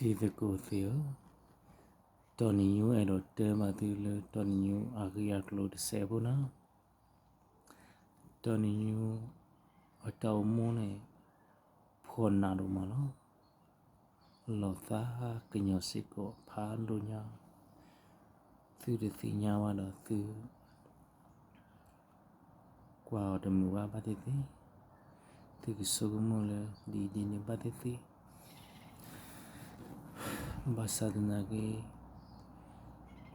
ဒီသကိုသေးတော်နီယိုအဲ့တော့တဲမသေးလေတော်နီယိုအာဂီယာကလို့10ဘူးနော်တော်နီယိုအတော်မုန်းနေဖော်နာလို့မနော်လောသာကညောစစ်ကိုဖားလို့ညာသူတသိညာဝတော့သူကွာတမူပါပါတိသူကစုမလဲဒီနေပါတိဘာသာဒနာကေ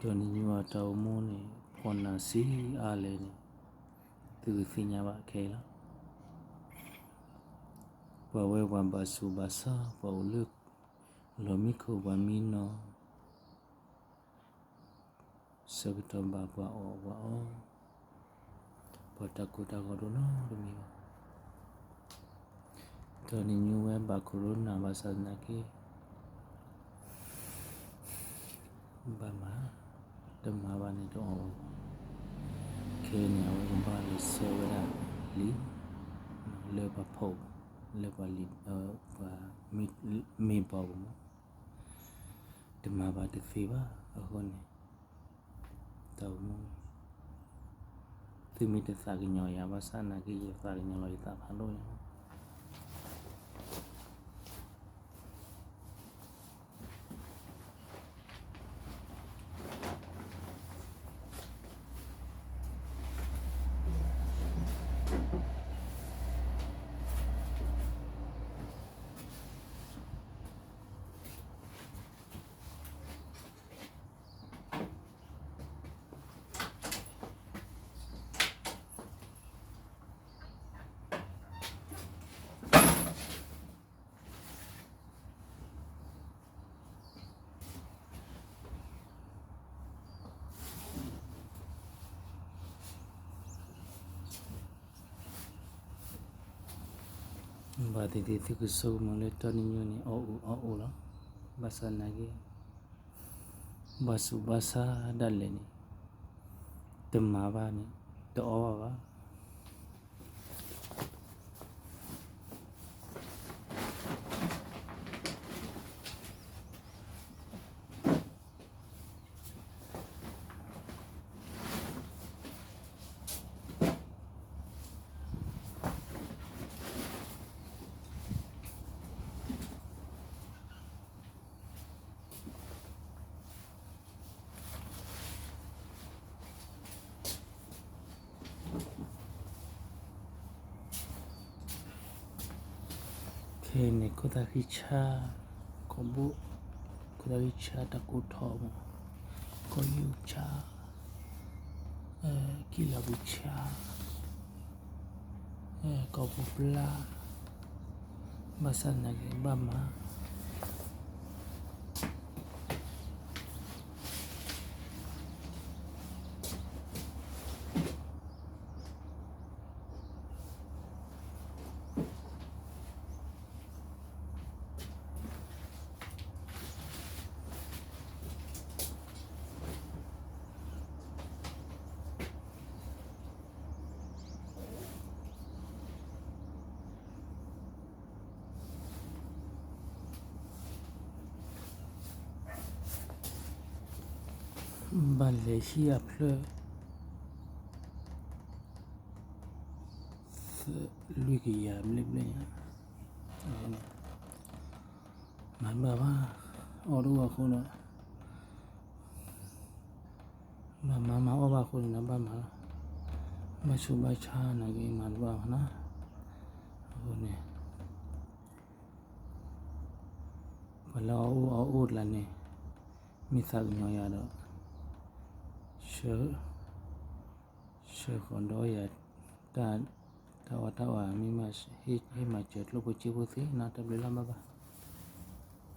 တော်နီယိုအတော်မုန်းနေဖော်နာစီအားလဲနေသူသိညာပါခဲလားဘဝဝမ်ဘာစုဘာစာဘောလုလောမီခိုဘာမီနောစကတမ်ဘာဘာအောဝါအောပတကူတာဂရောနောဒမီတော်နီယိုဝဲဘာကိုရိုနာဘာသာနာကေဘာမာဓမ္မဘာနေတော့ခေညာဝဲဘာလို့ဆေဝရလီလေဘဖို့လေဘလီဘာမီဘောဓမ္မဘာတဖေပါအခုနေတော့သူမိတစာကညောရပါစနာကြီးရစာကညောလို့တာဖာလို့ဘာတိတိသူကဆိုမလဲတော်နီယိုနေအော်လားဘာသာနာကြီးဘာစုဘာသာဒလည်းနေဓမ္မဘာနေတော့ပါခေနေကိုတာခိချာကိုဘူကိုတာခိချာတကူထောမကိုယူချာကီလာဘူချာကောပူပလာမဆန်နာကေဘာမာဘာလေရှိအဖလလူကြီးရမလေးမလေးမန်ဘာဘာအော်တော့ခုနမအော်ဘာခုနဘာမရှုမချာနာကြီးမန်ဘာနာဟိုနေဘလောအိုးလာနေမိသားညောရတော့ရှေခွန်တော့ရတာဝမိမရှိဟိမချတ်လို့ကိုချီဖို့စီနာတဘလမဘာ